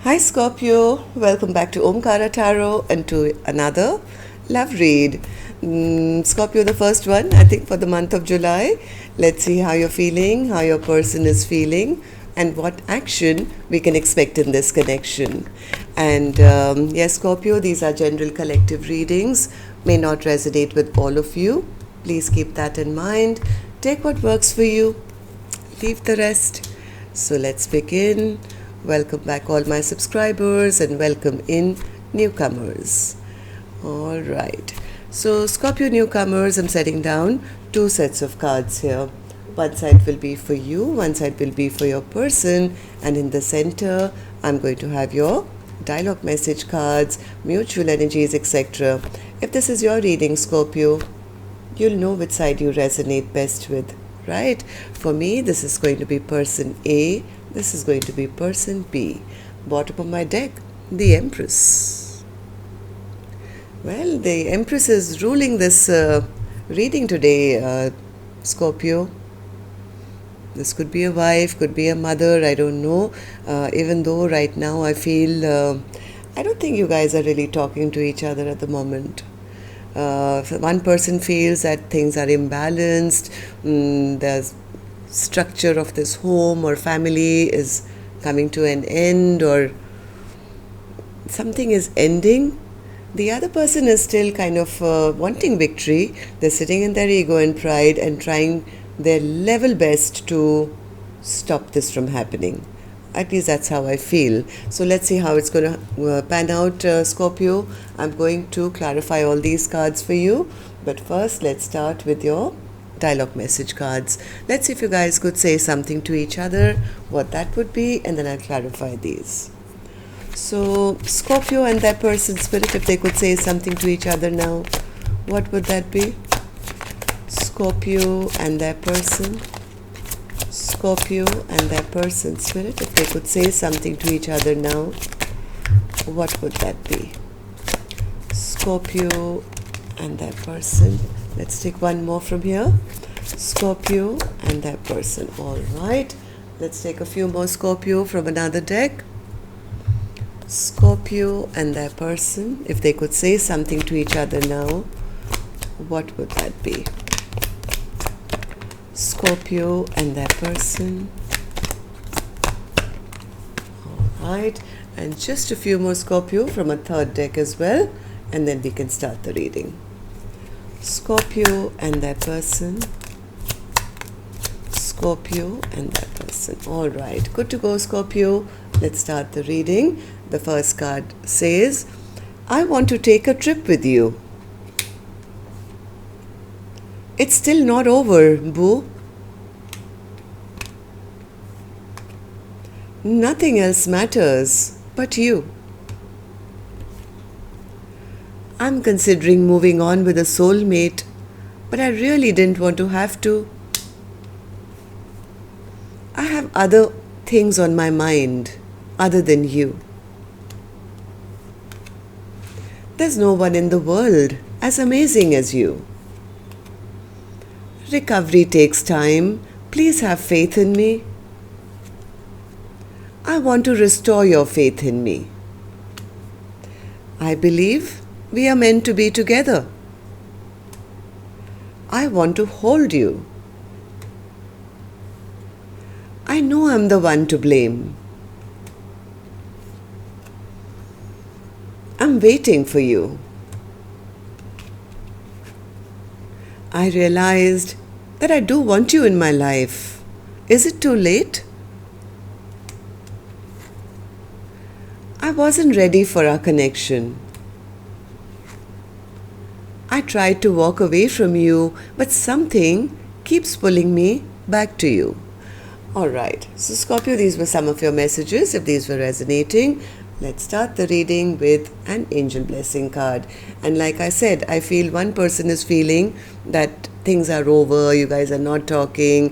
Hi Scorpio, welcome back to Omkaratarot and to another love read. Scorpio, the first one, I think for the month of July. Let's see how you're feeling, how your person is feeling, and what action we can expect in this connection. And yes, Scorpio, these are general collective readings, may not resonate with all of you. Please keep that in mind. Take what works for you, leave the rest. So let's begin. Welcome back all my subscribers and welcome in newcomers. All right. So Scorpio newcomers, I'm setting down two sets of cards here. One side will be for you, one side will be for your person, and in the center I'm going to have your dialogue message cards, mutual energies, etc. If this is your reading, Scorpio, you'll know which side you resonate best with, right? For me, this is going to be person A. This is going to be person B. Bottom of my deck, the Empress. Well, the Empress is ruling this reading today, Scorpio. This could be a wife, could be a mother, I don't know. Even though right now I feel, I don't think you guys are really talking to each other at the moment. One person feels that things are imbalanced, the structure of this home or family is coming to an end, or something is ending. The other person is still kind of wanting victory. They're sitting in their ego and pride and trying their level best to stop this from happening. At least that's how I feel. So let's see how it's going to pan out, Scorpio. I'm going to clarify all these cards for you. But first, let's start with your dialogue message cards. Let's see if you guys could say something to each other, what that would be, and then I'll clarify these. So, Scorpio and that person, spirit, if they could say something to each other now, what would that be? Scorpio and their person. Scorpio and their person, spirit, if they could say something to each other now, what would that be? Scorpio and their person. Let's take one more from here. Scorpio and their person. All right. Let's take a few more Scorpio from another deck. Scorpio and their person. If they could say something to each other now, what would that be? Scorpio and their person. All right. And just a few more Scorpio from a third deck as well. And then we can start the reading. Scorpio and their person. Scorpio and their person. All right. Good to go, Scorpio. Let's start the reading. The first card says, I want to take a trip with you. It's still not over, boo. Nothing else matters but you. I'm considering moving on with a soulmate, but I really didn't want to have to. I have other things on my mind other than you. There's no one in the world as amazing as you. Recovery takes time. Please have faith in me. I want to restore your faith in me. I believe we are meant to be together. I want to hold you. I know I'm the one to blame. I'm waiting for you. I realized that I do want you in my life. Is it too late? I wasn't ready for our connection. I tried to walk away from you, but something keeps pulling me back to you. All right. So, Scorpio, these were some of your messages. If these were resonating, let's start the reading with an angel blessing card. And like I said, I feel one person is feeling that things are over, you guys are not talking,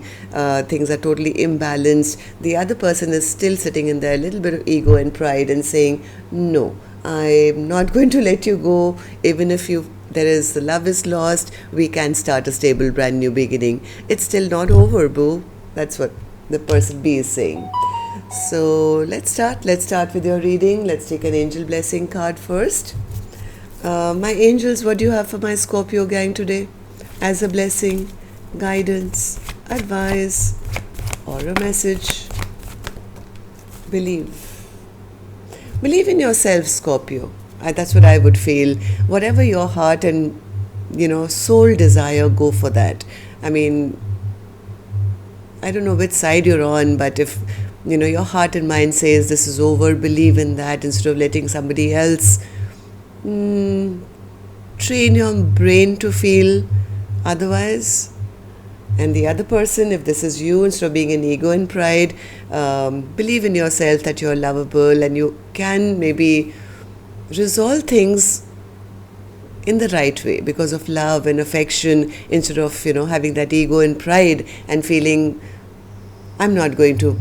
things are totally imbalanced. The other person is still sitting in there, a little bit of ego and pride and saying, no, I'm not going to let you go. Even if the love is lost, we can start a stable brand new beginning. It's still not over, boo. That's what the person B is saying. So let's start. Let's start with your reading. Let's take an angel blessing card first. My angels, what do you have for my Scorpio gang today? As a blessing, guidance, advice, or a message. Believe. Believe in yourself, Scorpio. That's what I would feel. Whatever your heart and, soul desire, go for that. I mean, I don't know which side you're on, but if, your heart and mind says this is over, believe in that instead of letting somebody else train your brain to feel otherwise. And the other person, if this is you, instead of being an ego and pride, believe in yourself that you're lovable and you can maybe resolve things in the right way because of love and affection, instead of, having that ego and pride and feeling I'm not going to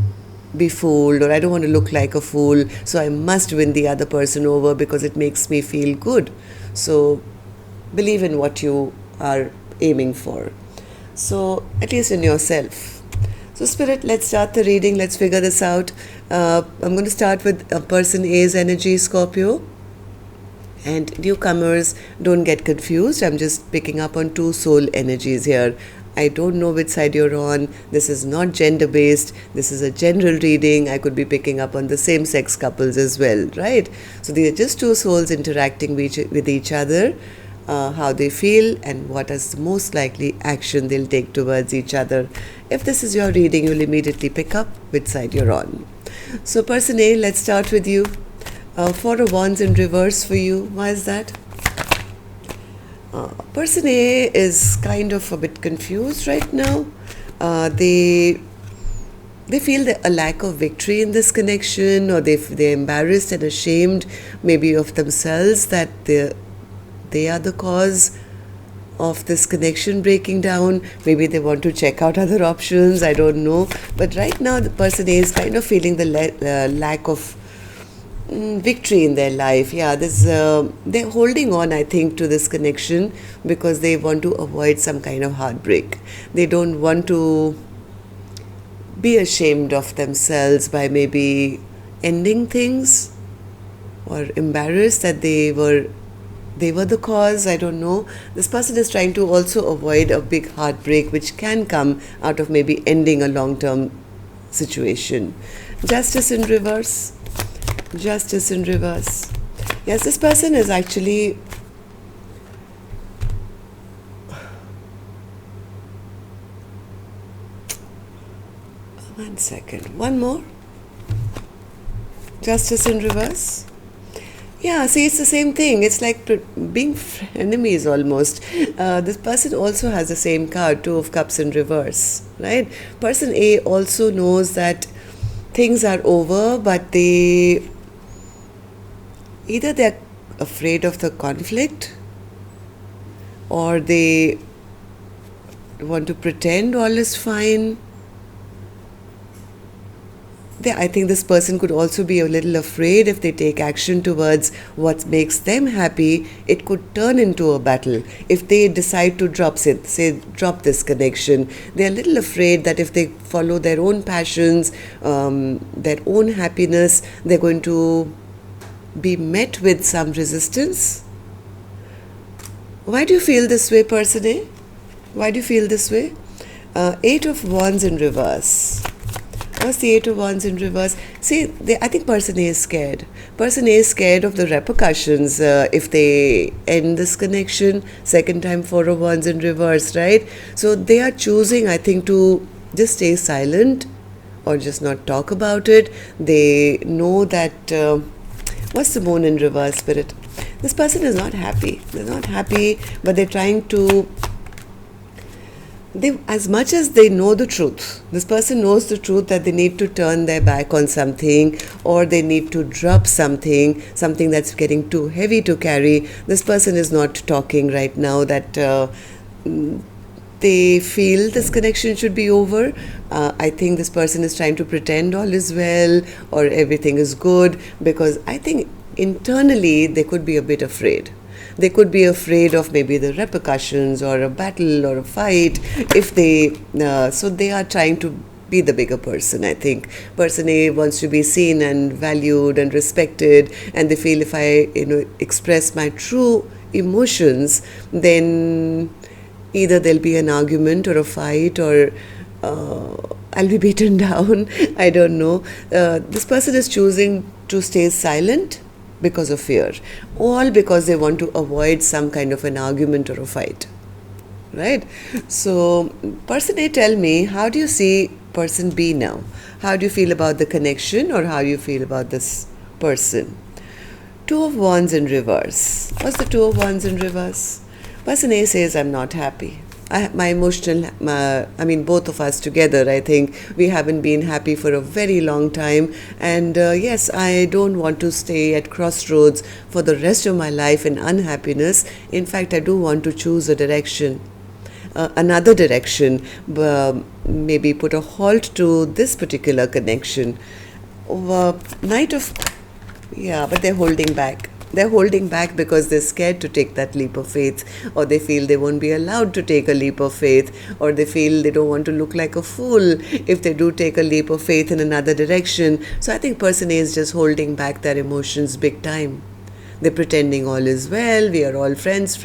be fooled, or I don't want to look like a fool, so I must win the other person over because it makes me feel good. So believe in what you are aiming for. So at least in yourself. So Spirit, let's start the reading. Let's figure this out. I'm going to start with person A's energy, Scorpio. And newcomers, don't get confused. I'm just picking up on two soul energies here. I don't know which side you're on. This is not gender based. This is a general reading. I could be picking up on the same sex couples as well, right? So they are just two souls interacting with each other, how they feel and what is the most likely action they'll take towards each other. If this is your reading, you'll immediately pick up which side you're on. So person A, let's start with you. Four of Wands in reverse for you. Why is that? Person A is kind of a bit confused right now. They feel a lack of victory in this connection, or they're embarrassed and ashamed maybe of themselves that they are the cause of this connection breaking down. Maybe they want to check out other options, I don't know. But right now the person A is kind of feeling the lack of victory in their life. Yeah, they're holding on, I think, to this connection because they want to avoid some kind of heartbreak. They don't want to be ashamed of themselves by maybe ending things, or embarrassed that they were the cause, I don't know. This person is trying to also avoid a big heartbreak which can come out of maybe ending a long-term situation. Justice in reverse. Justice in reverse. Yes, this person is actually one second. One more. Justice in reverse. Yeah, see, it's the same thing. It's like being enemies almost. This person also has the same card, Two of Cups in reverse, right? Person A also knows that things are over, but either they're afraid of the conflict, or they want to pretend all is fine. I think this person could also be a little afraid if they take action towards what makes them happy, it could turn into a battle. If they decide to drop this connection, they're a little afraid that if they follow their own passions, their own happiness, they're going to be met with some resistance. Why do you feel this way, person A? Why do you feel this way? Eight of Wands in reverse. What's the Eight of Wands in reverse? See, I think person A is scared. Person A is scared of the repercussions if they end this connection. Second time, Four of Wands in reverse, right? So they are choosing, I think, to just stay silent or just not talk about it. They know that... what's the Moon in reverse, Spirit? This person is not happy. They're not happy, but they're trying to... as much as they know the truth, this person knows the truth that they need to turn their back on something, or they need to drop something that's getting too heavy to carry. This person is not talking right now that they feel this connection should be over. I think this person is trying to pretend all is well or everything is good, because I think internally they could be a bit afraid. They could be afraid of maybe the repercussions or a battle or a fight if they... so they are trying to be the bigger person. I think person A wants to be seen and valued and respected, and they feel if I, express my true emotions, then either there'll be an argument or a fight, or I'll be beaten down. I don't know. This person is choosing to stay silent because of fear, all because they want to avoid some kind of an argument or a fight. Right? So, person A, tell me, how do you see person B now? How do you feel about the connection, or how do you feel about this person? Two of Wands in reverse. What's the Two of Wands in reverse? Person A says, I'm not happy. My emotional, both of us together, I think we haven't been happy for a very long time. And yes, I don't want to stay at crossroads for the rest of my life in unhappiness. In fact, I do want to choose a direction. Another direction, maybe put a halt to this particular connection. But they're holding back. They're holding back because they're scared to take that leap of faith, or they feel they won't be allowed to take a leap of faith, or they feel they don't want to look like a fool if they do take a leap of faith in another direction. So I think person A is just holding back their emotions big time. They're pretending all is well, we are all friends,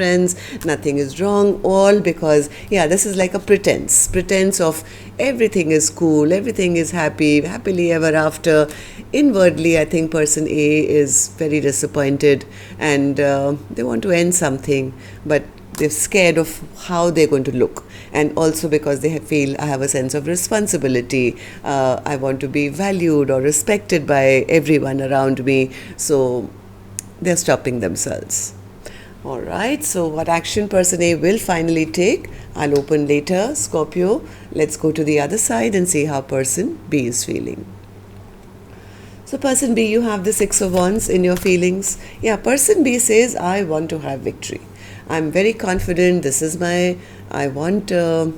nothing is wrong, all because, this is like a pretense of everything is cool, everything is happily ever after. Inwardly, I think person A is very disappointed, and they want to end something, but they're scared of how they're going to look. And also because they feel I have a sense of responsibility, I want to be valued or respected by everyone around me. So they're stopping themselves. Alright, so what action person A will finally take, I'll open later. Scorpio, let's go to the other side and see how person B is feeling. So person B, you have the Six of Wands in your feelings. Person B says, I want to have victory. I'm very confident. I want a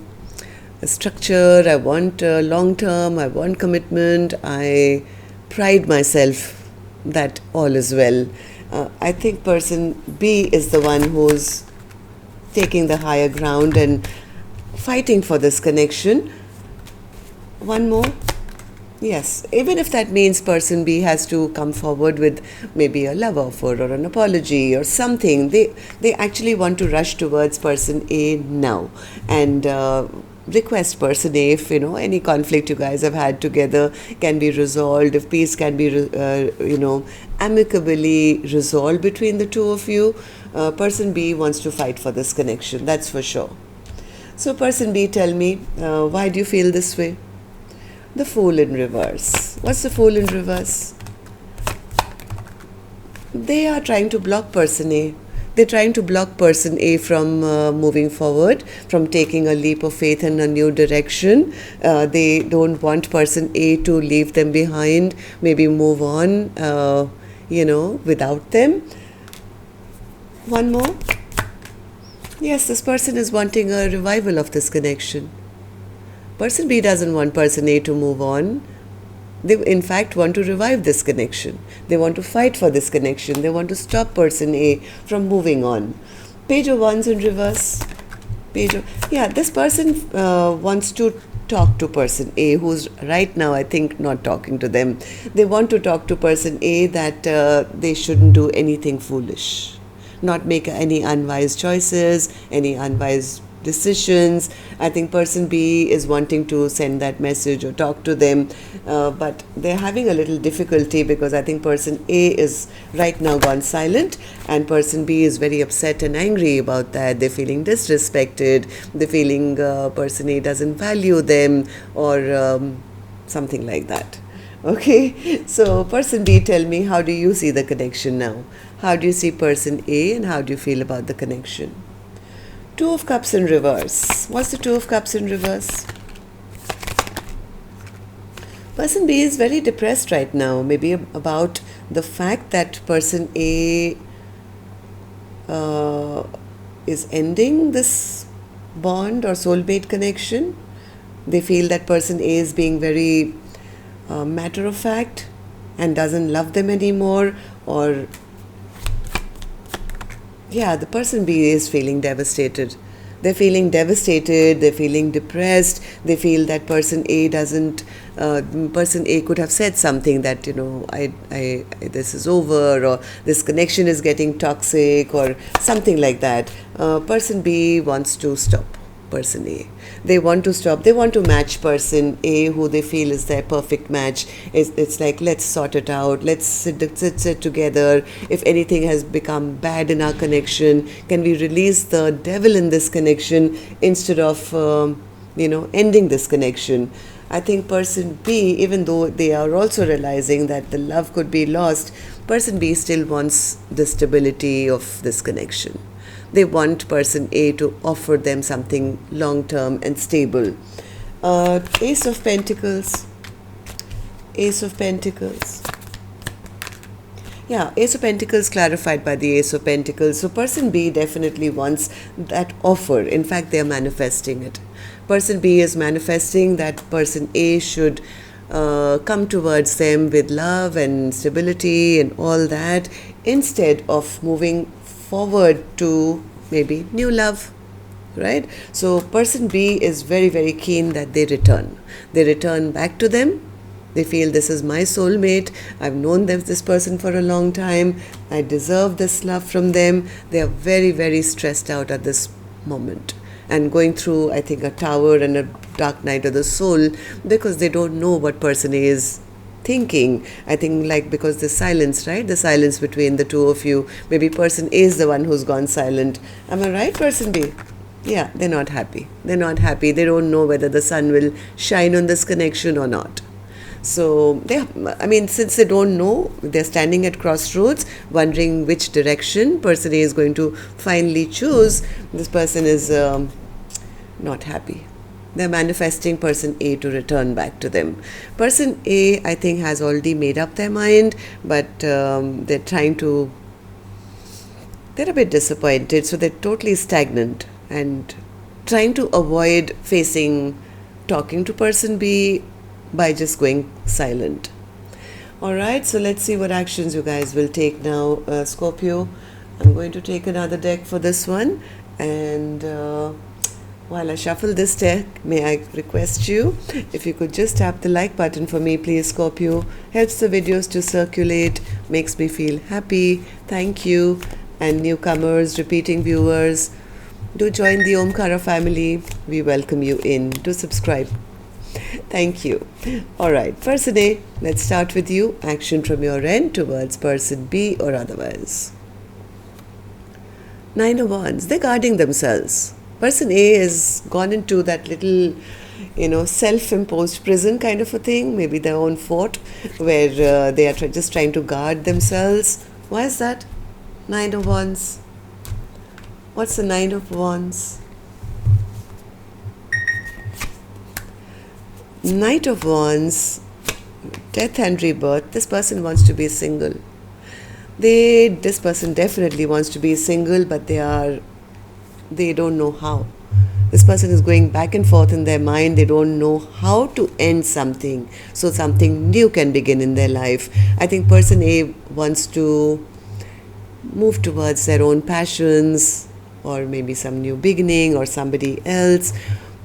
structure, I want long term, I want commitment. I pride myself that all is well. I think person B is the one who's taking the higher ground and fighting for this connection. One more. Yes, even if that means person B has to come forward with maybe a love offer or an apology or something, they actually want to rush towards person A now and request person A if any conflict you guys have had together can be resolved, if peace can be amicably resolved between the two of you. Person B wants to fight for this connection, that's for sure. So person B, tell me, why do you feel this way? The Fool in reverse. What's the Fool in reverse? They are trying to block person A. They're trying to block person A from moving forward, from taking a leap of faith in a new direction. They don't want person A to leave them behind, maybe move on, without them. One more. Yes, this person is wanting a revival of this connection. Person B doesn't want person A to move on. They in fact want to revive this connection. They want to fight for this connection. They want to stop person A from moving on. Page of Wands in reverse. This person wants to talk to person A, who's right now, I think, not talking to them. They want to talk to person A that they shouldn't do anything foolish, not make any unwise choices, any unwise decisions. I think person B is wanting to send that message or talk to them, but they're having a little difficulty because I think person A is right now gone silent and person B is very upset and angry about that. They're feeling disrespected, they're feeling person A doesn't value them or something like that. Okay, so person B, tell me, how do you see the connection now? How do you see person A and how do you feel about the connection? Two of Cups in reverse. What's the Two of Cups in reverse? Person B is very depressed right now, maybe about the fact that person A is ending this bond or soulmate connection. They feel that person A is being very matter of fact and doesn't love them anymore, or the person B is feeling devastated. They're feeling devastated, they're feeling depressed, they feel that person A doesn't, person A could have said something that, this is over, or this connection is getting toxic, or something like that. Person B wants to stop person A. They want to stop. They want to match person A, who they feel is their perfect match. It's like, let's sort it out. Let's sit together. If anything has become bad in our connection, can we release the devil in this connection instead of, ending this connection? I think person B, even though they are also realizing that the love could be lost, person B still wants the stability of this connection. They want person A to offer them something long-term and stable. Ace of Pentacles. Ace of Pentacles. Yeah, Ace of Pentacles clarified by the Ace of Pentacles. So person B definitely wants that offer. In fact, they are manifesting it. Person B is manifesting that person A should come towards them with love and stability and all that, instead of moving forward to maybe new love, right? So person B is very, very keen that they return back to them. They feel, this is my soulmate, I've known this person for a long time, I deserve this love from them. They are very, very stressed out at this moment and going through, I think, a tower and a dark night of the soul, because they don't know what person A is thinking. I think, because the silence, right? The silence between the two of you. Maybe person A is the one who's gone silent. Am I right, person B? Yeah, they're not happy. They're not happy. They don't know whether the sun will shine on this connection or not. So, since they don't know, they're standing at crossroads, wondering which direction person A is going to finally choose. This person is not happy. They're manifesting person A to return back to them. Person A, I think, has already made up their mind, but they're a bit disappointed, so they're totally stagnant and trying to avoid talking to person B by just going silent. Alright, so let's see what actions you guys will take now, Scorpio. I'm going to take another deck for this one, and while I shuffle this deck, may I request you, if you could just tap the like button for me, please, Scorpio. Helps the videos to circulate, makes me feel happy. Thank you. And newcomers, repeating viewers, do join the Omkara family. We welcome you in. Do subscribe. Thank you. Alright, person A, let's start with you. Action from your end towards person B or otherwise. 9 of Wands. They're guarding themselves. Person A has gone into that little, self-imposed prison kind of a thing, maybe their own fort, where they are just trying to guard themselves. Why is that? 9 of Wands. What's the 9 of Wands? Knight of Wands, death and rebirth. This person wants to be single. This person definitely wants to be single, but they don't know how. This person is going back and forth in their mind. They don't know how to end something, so something new can begin in their life. I think person A wants to move towards their own passions, or maybe some new beginning, or somebody else.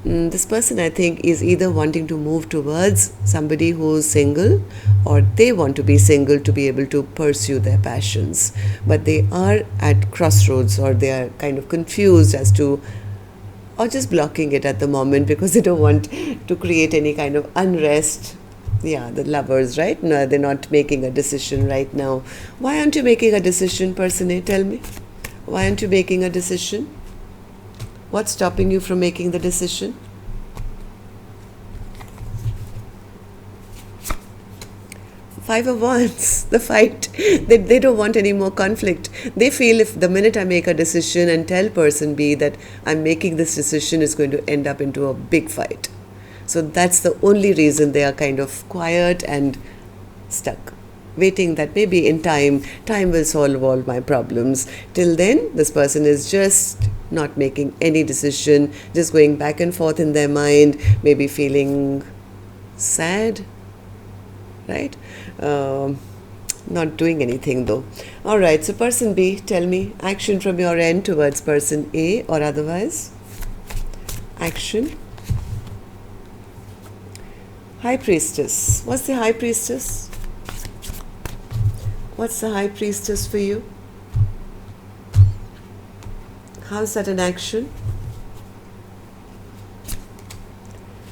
This person, I think, is either wanting to move towards somebody who's single, or they want to be single to be able to pursue their passions. But they are at crossroads, or they are kind of confused as to, or just blocking it at the moment because they don't want to create any kind of unrest. Yeah, the lovers, right? No, they're not making a decision right now. Why aren't you making a decision, person A? Tell me. Why aren't you making a decision? What's stopping you from making the decision? Five of Wands, the fight. They don't want any more conflict. They feel if the minute I make a decision and tell person B that I'm making this decision, is going to end up into a big fight. So that's the only reason they are kind of quiet and stuck, waiting that maybe in time will solve all my problems. Till then, this person is just not making any decision, just going back and forth in their mind, maybe feeling sad, right? Not doing anything though. Alright, so person B, tell me, action from your end towards person A or otherwise. Action. High Priestess. What's the High Priestess? What's the High Priestess for you? How's that an action?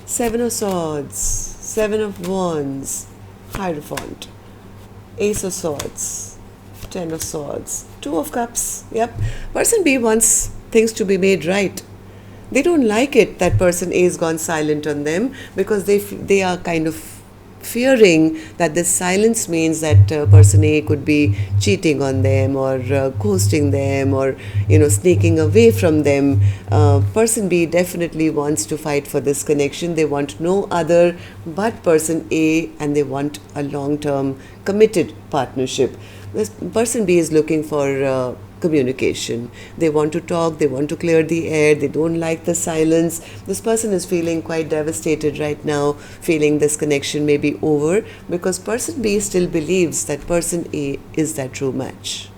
Seven of Swords, Seven of Wands, Hierophant, Ace of Swords, Ten of Swords, Two of Cups. Yep. Person B wants things to be made right. They don't like it that person A has gone silent on them, because they are kind of fearing that this silence means that person A could be cheating on them, or ghosting them, or sneaking away from them. Person B definitely wants to fight for this connection. They want no other but person A, and they want a long-term committed partnership. This person B is looking for communication. They want to talk, they want to clear the air, they don't like the silence. This person is feeling quite devastated right now, feeling this connection may be over, because person B still believes that person A is their true match.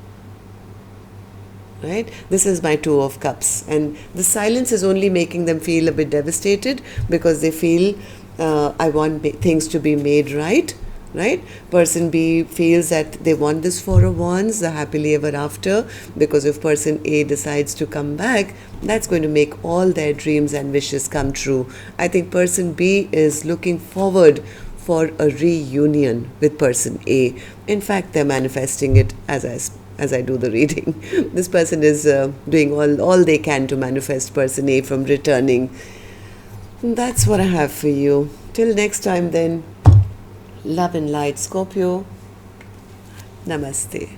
Right? This is my Two of Cups, and the silence is only making them feel a bit devastated, because they feel I want things to be made right. Right? Person B feels that they want this Four of Wands, the happily ever after, because if person A decides to come back, that's going to make all their dreams and wishes come true. I think person B is looking forward for a reunion with person A. In fact, they're manifesting it as I do the reading. This person is doing all they can to manifest person A from returning. That's what I have for you. Till next time then. Love and light, Scorpio. Namaste.